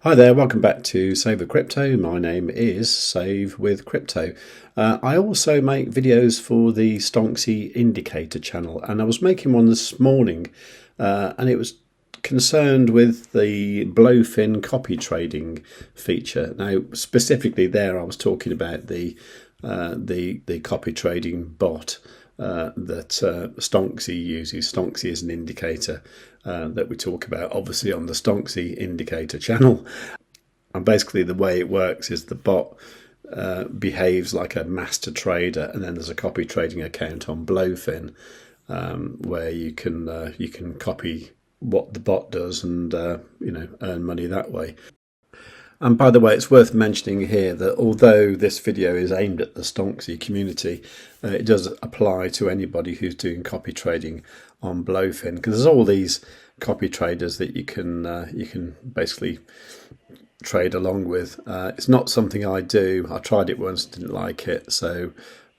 Hi there, welcome back to Save with Crypto. My name is Save with Crypto. I also make videos for the Stonksy Indicator channel, and I was making one this morning and it was concerned with the Blofin copy trading feature. Now, specifically there I was talking about the copy trading bot that Stonksy uses. Stonksy is an indicator that we talk about, obviously, on the Stonksy Indicator channel. And basically the way it works is the bot behaves like a master trader, and then there's a copy trading account on Blofin where you can copy what the bot does and earn money that way. And by the way, it's worth mentioning here that although this video is aimed at the Stonksy community, it does apply to anybody who's doing copy trading on Blofin, because there's all these copy traders that you can basically trade along with. It's not something I do. I tried it once, didn't like it, so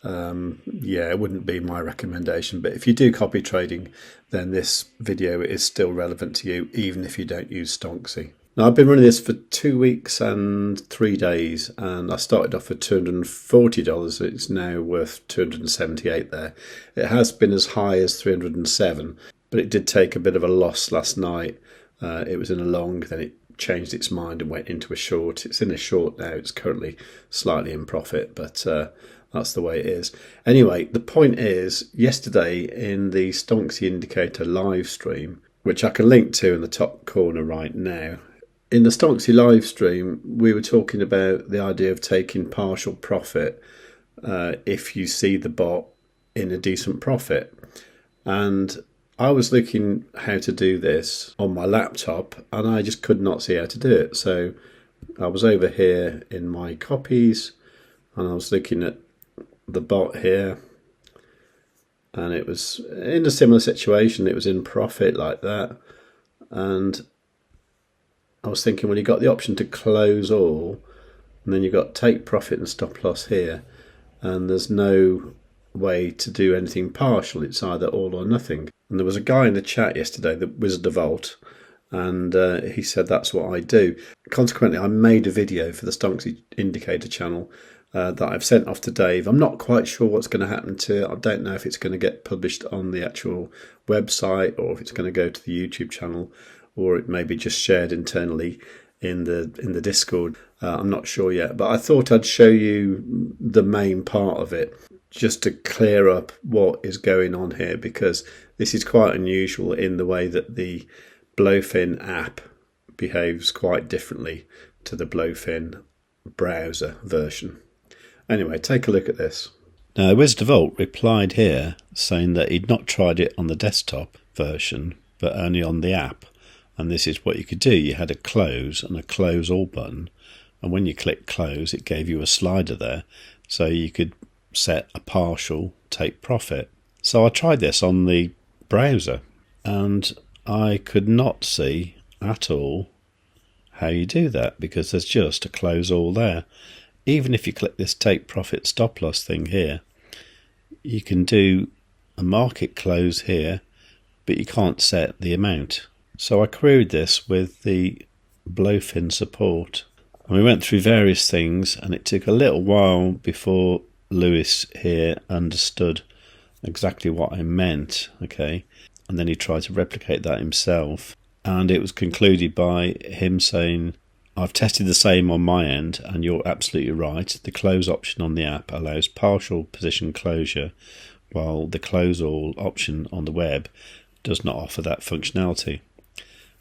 yeah, it wouldn't be my recommendation. But if you do copy trading, then this video is still relevant to you, even if you don't use Stonksy. Now, I've been running this for 2 weeks and 3 days, and I started off at $240. It's now worth $278 there. It has been as high as 307, but it did take a bit of a loss last night. It was in a long, then it changed its mind and went into a short. It's in a short now. It's currently slightly in profit, but that's the way it is. Anyway, the point is, yesterday in the Stonksy Indicator live stream, which I can link to in the top corner right now, in the Stonksy live stream, we were talking about the idea of taking partial profit if you see the bot in a decent profit. And I was looking how to do this on my laptop, and I just could not see how to do it. So I was over here in my copies, and I was looking at the bot here, and it was in a similar situation. It was in profit like that, and I was thinking, well, you got the option to close all, and then you've got take profit and stop loss here, and there's no way to do anything partial. It's either all or nothing. And there was a guy in the chat yesterday, the Wizard of Vault, and he said that's what I do. Consequently, I made a video for the Stonksy Indicator channel that I've sent off to Dave. I'm not quite sure what's going to happen to it. I don't know if it's going to get published on the actual website, or if it's going to go to the YouTube channel, or it may be just shared internally in the Discord. I'm not sure yet, but I thought I'd show you the main part of it, just to clear up what is going on here, because this is quite unusual in the way that the Blofin app behaves quite differently to the Blofin browser version. Anyway, take a look at this. Now, Wizard of Vault replied here saying that he'd not tried it on the desktop version, but only on the app. And this is what you could do. You had a close and a close all button, and when you click close, it gave you a slider there, so you could set a partial take profit. So I tried this on the browser, and I could not see at all how you do that, because there's just a close all there. Even if you click this take profit stop loss thing here, you can do a market close here, but you can't set the amount. So I queried this with the Blofin support, and we went through various things, and it took a little while before Lewis here understood exactly what I meant, okay? And then he tried to replicate that himself, and it was concluded by him saying, I've tested the same on my end, and you're absolutely right. The close option on the app allows partial position closure, while the close all option on the web does not offer that functionality.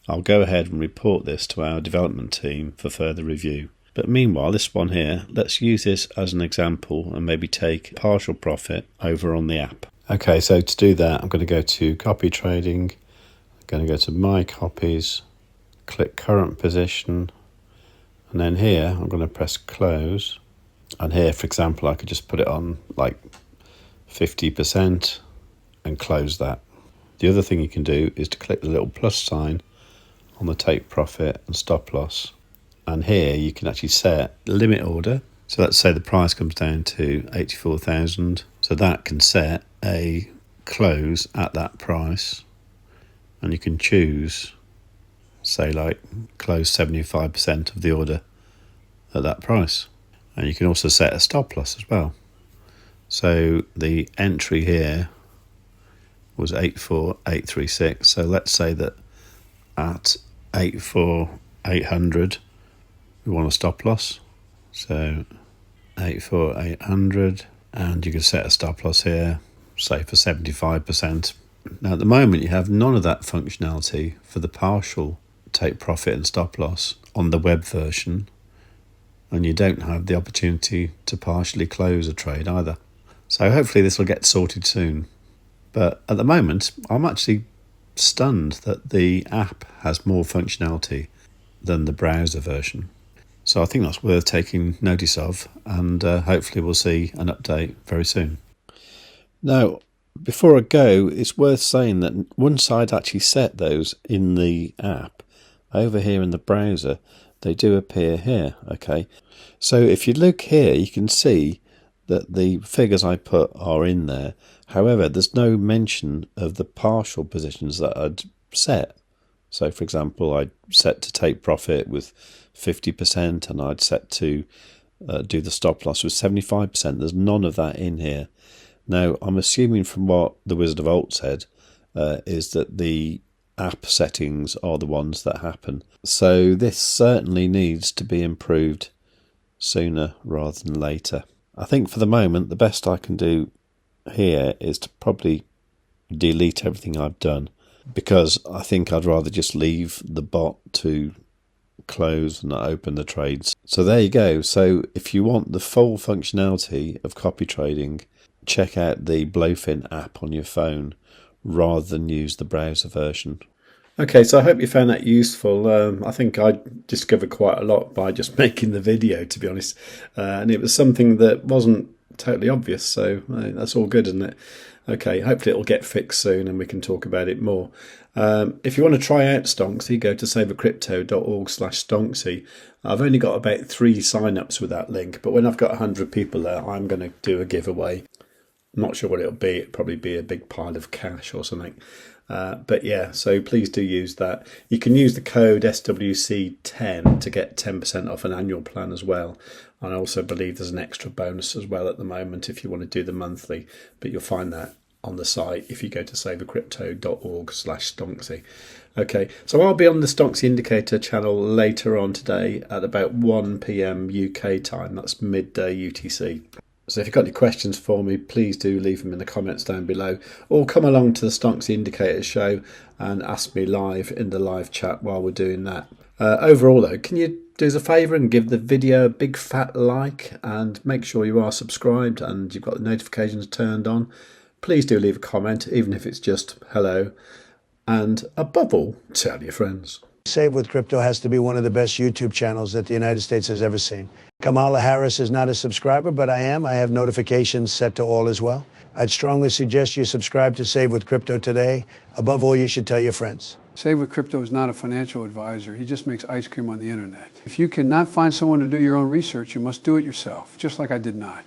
I'll go ahead and report this to our development team for further review. But meanwhile, this one here, let's use this as an example and maybe take partial profit over on the app. Okay, so to do that, I'm going to go to copy trading. I'm going to go to my copies, click current position, and then here I'm going to press close. And here, for example, I could just put it on like 50% and close that. The other thing you can do is to click the little plus sign on the take profit and stop loss, and here you can actually set limit order. So let's say the price comes down to 84,000, so that can set a close at that price, and you can choose say like close 75% of the order at that price. And you can also set a stop loss as well. So the entry here was 84836. So let's say that at 84800 we want a stop loss. So 84800, and you can set a stop loss here, say for 75%. Now at the moment you have none of that functionality for the partial take profit and stop loss on the web version, and you don't have the opportunity to partially close a trade either. So hopefully this will get sorted soon. But at the moment I'm actually stunned that the app has more functionality than the browser version. So I think that's worth taking notice of, and hopefully we'll see an update very soon. Now, before I go, it's worth saying that once I'd actually set those in the app, over here in the browser, they do appear here, okay? So if you look here, you can see that the figures I put are in there. However, there's no mention of the partial positions that I'd set. So for example, I'd set to take profit with 50% and I'd set to do the stop loss with 75%. There's none of that in here. Now, I'm assuming from what the Wizard of Alt said is that the app settings are the ones that happen. So this certainly needs to be improved sooner rather than later. I think for the moment, the best I can do here is to probably delete everything I've done, because I think I'd rather just leave the bot to close and not open the trades. So there you go. So if you want the full functionality of copy trading, check out the Blofin app on your phone rather than use the browser version. Okay, so I hope you found that useful. I think I discovered quite a lot by just making the video, to be honest. And it was something that wasn't totally obvious, so that's all good, isn't it? Okay, hopefully it'll get fixed soon and we can talk about it more. If you want to try out Stonksy, go to savewithcrypto.org/Stonksy. I've only got about 3 sign-ups with that link, but when I've got 100 people there, I'm going to do a giveaway. I'm not sure what it'll be. It'll probably be a big pile of cash or something. But yeah, so please do use that. You can use the code SWC10 to get 10% off an annual plan as well. And I also believe there's an extra bonus as well at the moment if you want to do the monthly. But you'll find that on the site if you go to savewithcrypto.org/Stonksy. Okay, so I'll be on the Stonksy Indicator channel later on today at about 1 p.m. UK time. That's midday UTC. So if you've got any questions for me, please do leave them in the comments down below, or come along to the Stonksy Indicator show and ask me live in the live chat while we're doing that. Overall though, can you do us a favour and give the video a big fat like, and make sure you are subscribed and you've got the notifications turned on. Please do leave a comment, even if it's just hello, and above all, tell your friends. Save with Crypto has to be one of the best YouTube channels that the United States has ever seen. Kamala Harris is not a subscriber, but I am. I have notifications set to all as well. I'd strongly suggest you subscribe to Save with Crypto today. Above all, you should tell your friends. Save with Crypto is not a financial advisor. He just makes ice cream on the internet. If you cannot find someone to do your own research, you must do it yourself, just like I did not.